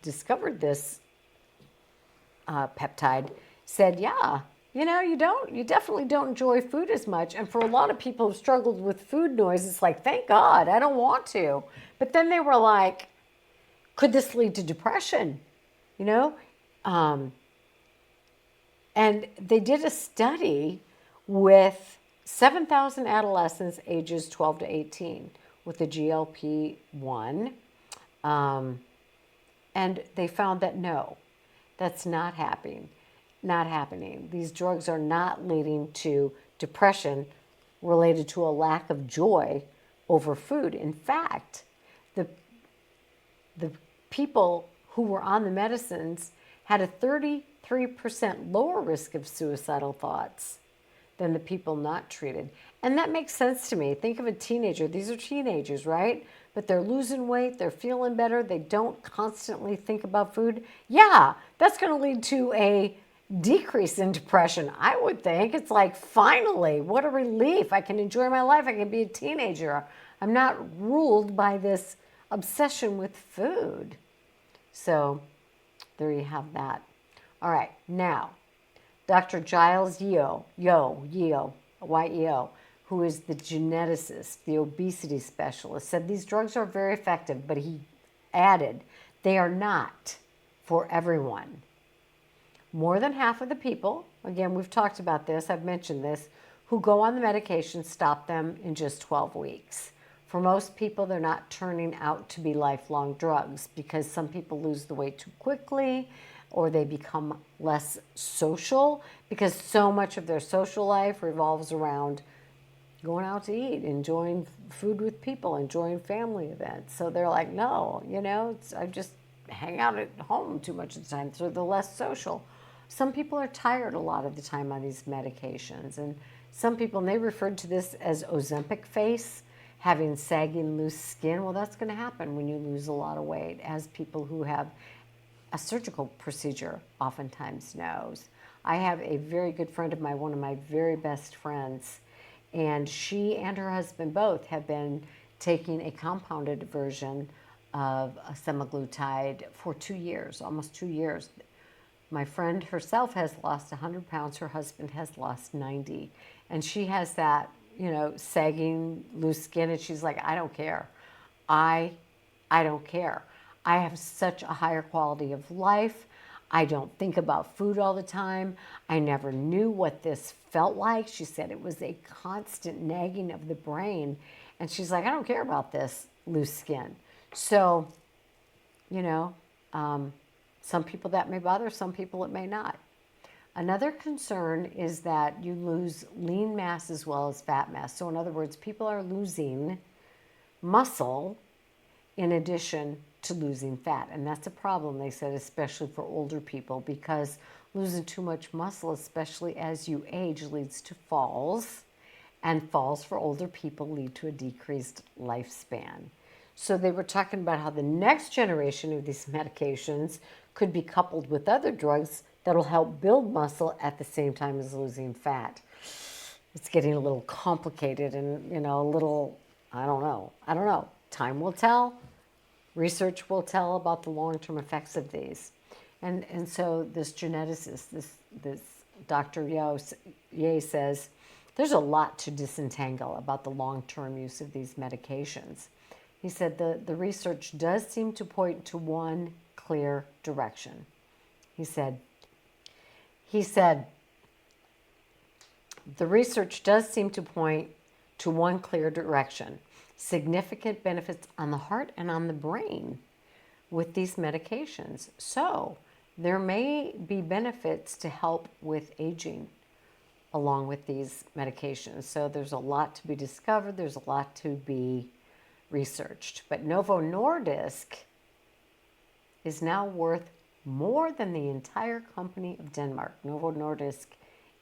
discovered this peptide said, yeah, you definitely don't enjoy food as much. And for a lot of people who struggled with food noise, it's like, thank God, I don't want to. But then they were like, could this lead to depression? You know? And they did a study with 7,000 adolescents ages 12 to 18 with the GLP-1. And they found that no, that's not happening. Not happening. These drugs are not leading to depression related to a lack of joy over food. In fact, the people who were on the medicines had a 33% lower risk of suicidal thoughts than the people not treated. And that makes sense to me. Think of a teenager. These are teenagers, right? But they're losing weight, they're feeling better, they don't constantly think about food. Yeah, that's going to lead to a decrease in depression, I would think. It's like, finally, what a relief. I can enjoy my life. I can be a teenager. I'm not ruled by this obsession with food. So there you have that. All right, now, Dr. Giles Yeo, Y-E-O, who is the geneticist, the obesity specialist, said these drugs are very effective, but he added, they are not for everyone. More than half of the people, again, we've talked about this, I've mentioned this, who go on the medication stop them in just 12 weeks. For most people, they're not turning out to be lifelong drugs because some people lose the weight too quickly or they become less social because so much of their social life revolves around going out to eat, enjoying food with people, enjoying family events. So they're like, no, I just hang out at home too much of the time, so they're less social. Some people are tired a lot of the time on these medications. And some people, and they referred to this as Ozempic face, having sagging, loose skin. Well, that's going to happen when you lose a lot of weight, as people who have a surgical procedure oftentimes knows. I have a very good friend of mine, one of my very best friends, and she and her husband both have been taking a compounded version of a semaglutide for 2 years, almost 2 years. My friend herself has lost 100 pounds. Her husband has lost 90. And she has that, sagging, loose skin. And she's like, I don't care. I don't care. I have such a higher quality of life. I don't think about food all the time. I never knew what this felt like. She said it was a constant nagging of the brain. And she's like, I don't care about this loose skin. So, some people that may bother, some people it may not. Another concern is that you lose lean mass as well as fat mass. So in other words, people are losing muscle in addition to losing fat. And that's a problem, they said, especially for older people, because losing too much muscle, especially as you age, leads to falls. And falls for older people lead to a decreased lifespan. So they were talking about how the next generation of these medications could be coupled with other drugs that'll help build muscle at the same time as losing fat. It's getting a little complicated and, a little, I don't know. Time will tell. Research will tell about the long-term effects of these. And so this geneticist, this Dr. Ye says, there's a lot to disentangle about the long-term use of these medications. He said the research does seem to point to one clear direction. He said, the research does seem to point to one clear direction. Significant benefits on the heart and on the brain with these medications. So there may be benefits to help with aging along with these medications. So there's a lot to be discovered. There's a lot to be researched. But Novo Nordisk is now worth more than the entire company of Denmark. Novo Nordisk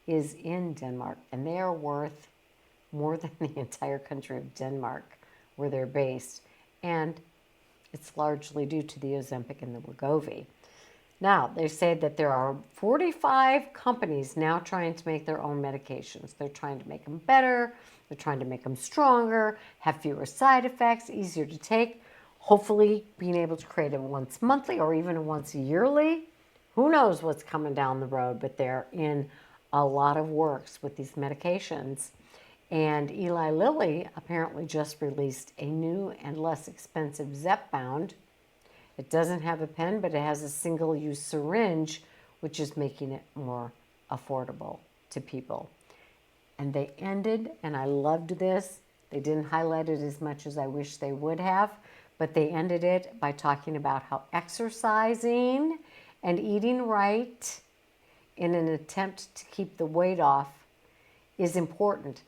is in Denmark, and they are worth more than the entire country of Denmark where they're based. And it's largely due to the Ozempic and the Wegovy. Now, they say that there are 45 companies now trying to make their own medications. They're trying to make them better. They're trying to make them stronger, have fewer side effects, easier to take. Hopefully, being able to create a once monthly or even a once yearly. Who knows what's coming down the road, but they're in a lot of works with these medications. And Eli Lilly apparently just released a new and less expensive Zepbound. It doesn't have a pen, but it has a single-use syringe, which is making it more affordable to people. And they ended, and I loved this, they didn't highlight it as much as I wish they would have, but they ended it by talking about how exercising and eating right in an attempt to keep the weight off is important.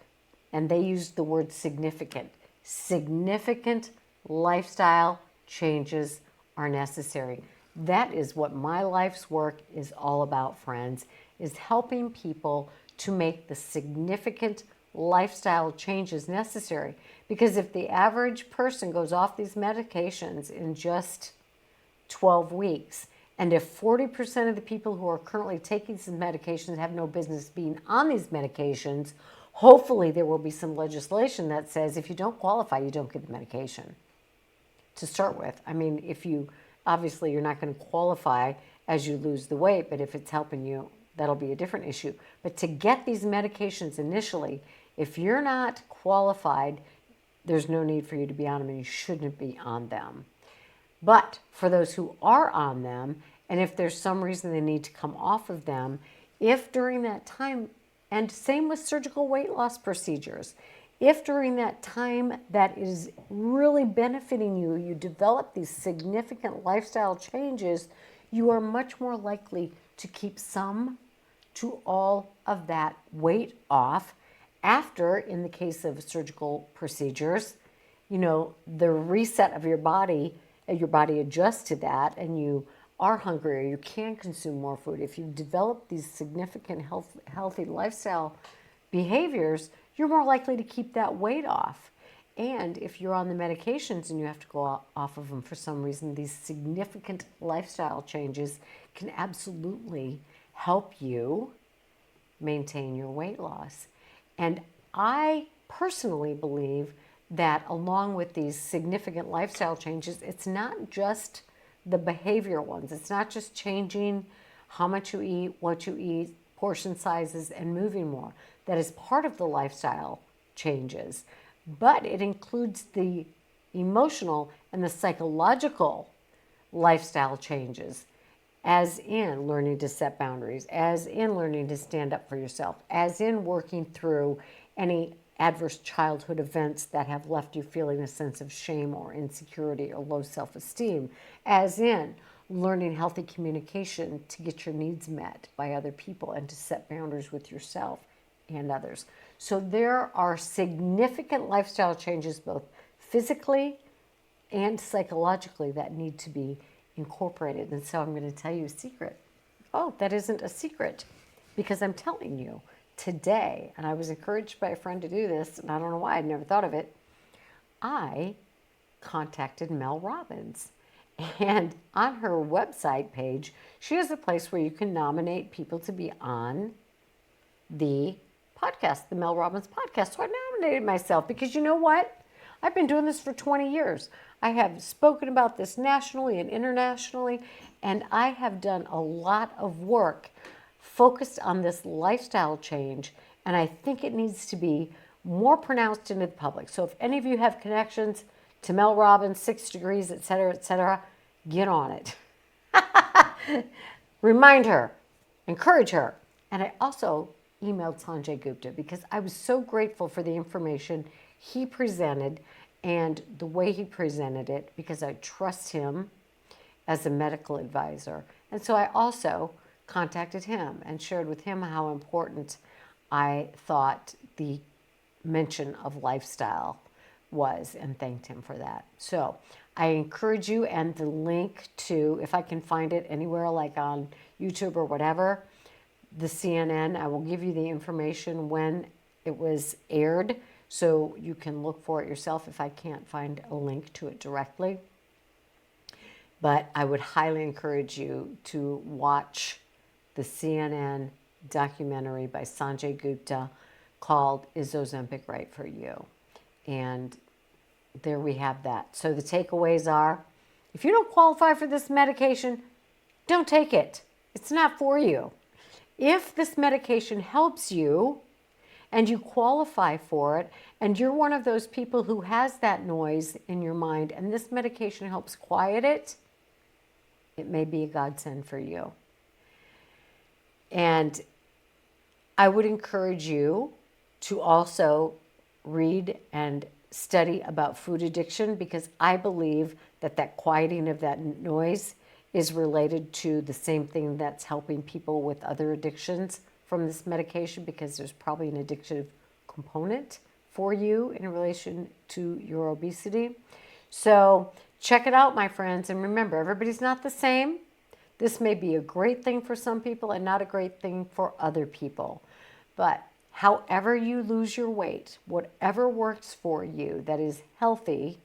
And they used the word significant. Significant lifestyle changes are necessary. That is what my life's work is all about, friends, is helping people to make the significant lifestyle changes necessary. Because if the average person goes off these medications in just 12 weeks, and if 40% of the people who are currently taking these medications have no business being on these medications, hopefully there will be some legislation that says if you don't qualify, you don't get the medication to start with. I mean, if you, obviously you're not going to qualify as you lose the weight, but if it's helping you, that'll be a different issue. But to get these medications initially, if you're not qualified, there's no need for you to be on them and you shouldn't be on them. But for those who are on them, and if there's some reason they need to come off of them, if during that time, and same with surgical weight loss procedures, if during that time that is really benefiting you, you develop these significant lifestyle changes, you are much more likely to keep some to all of that weight off after, in the case of surgical procedures, you know, the reset of your body adjusts to that and you are hungrier, you can consume more food. If you develop these significant healthy lifestyle behaviors, you're more likely to keep that weight off. And if you're on the medications and you have to go off of them for some reason, these significant lifestyle changes can absolutely help you maintain your weight loss. And I personally believe that along with these significant lifestyle changes, it's not just the behavioral ones. It's not just changing how much you eat, what you eat, portion sizes, and moving more. That is part of the lifestyle changes. But it includes the emotional and the psychological lifestyle changes, as in learning to set boundaries, as in learning to stand up for yourself, as in working through any adverse childhood events that have left you feeling a sense of shame or insecurity or low self-esteem, as in learning healthy communication to get your needs met by other people and to set boundaries with yourself and others. So there are significant lifestyle changes both physically and psychologically that need to be incorporated. And so I'm going to tell you a secret. Oh, that isn't a secret because I'm telling you today, and I was encouraged by a friend to do this, and I don't know why, I'd never thought of it. I contacted Mel Robbins. And on her website page, she has a place where you can nominate people to be on the podcast, the Mel Robbins podcast. So I nominated myself because you know what? I've been doing this for 20 years. I have spoken about this nationally and internationally, and I have done a lot of work focused on this lifestyle change, and I think it needs to be more pronounced into the public. So if any of you have connections to Mel Robbins, 6 Degrees, et cetera, get on it. Remind her, encourage her. And I also emailed Sanjay Gupta because I was so grateful for the information he presented and the way he presented it because I trust him as a medical advisor. And so I also contacted him and shared with him how important I thought the mention of lifestyle was and thanked him for that. So I encourage you, and the link to, if I can find it anywhere like on YouTube or whatever, the CNN, I will give you the information when it was aired so you can look for it yourself if I can't find a link to it directly. But I would highly encourage you to watch the CNN documentary by Sanjay Gupta called Is Ozempic Right for You? And there we have that. So the takeaways are, if you don't qualify for this medication, don't take it. It's not for you. If this medication helps you and you qualify for it, and you're one of those people who has that noise in your mind and this medication helps quiet it, it may be a godsend for you. And I would encourage you to also read and study about food addiction, because I believe that that quieting of that noise is related to the same thing that's helping people with other addictions from this medication, because there's probably an addictive component for you in relation to your obesity. So check it out, my friends. And remember, everybody's not the same. This may be a great thing for some people and not a great thing for other people. But however you lose your weight, whatever works for you that is healthy,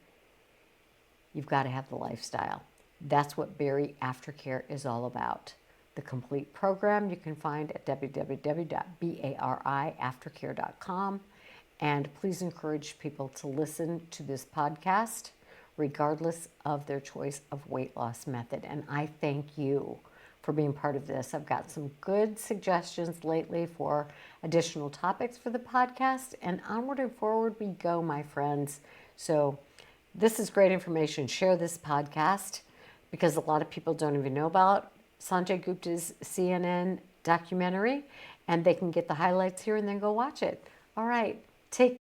you've got to have the lifestyle. That's what BariAftercare is all about. The complete program you can find at www.bariaftercare.com. And please encourage people to listen to this podcast regardless of their choice of weight loss method. And I thank you for being part of this. I've got some good suggestions lately for additional topics for the podcast, and onward and forward we go, my friends. So this is great information. Share this podcast, because a lot of people don't even know about Sanjay Gupta's CNN documentary, and they can get the highlights here and then go watch it. All right, take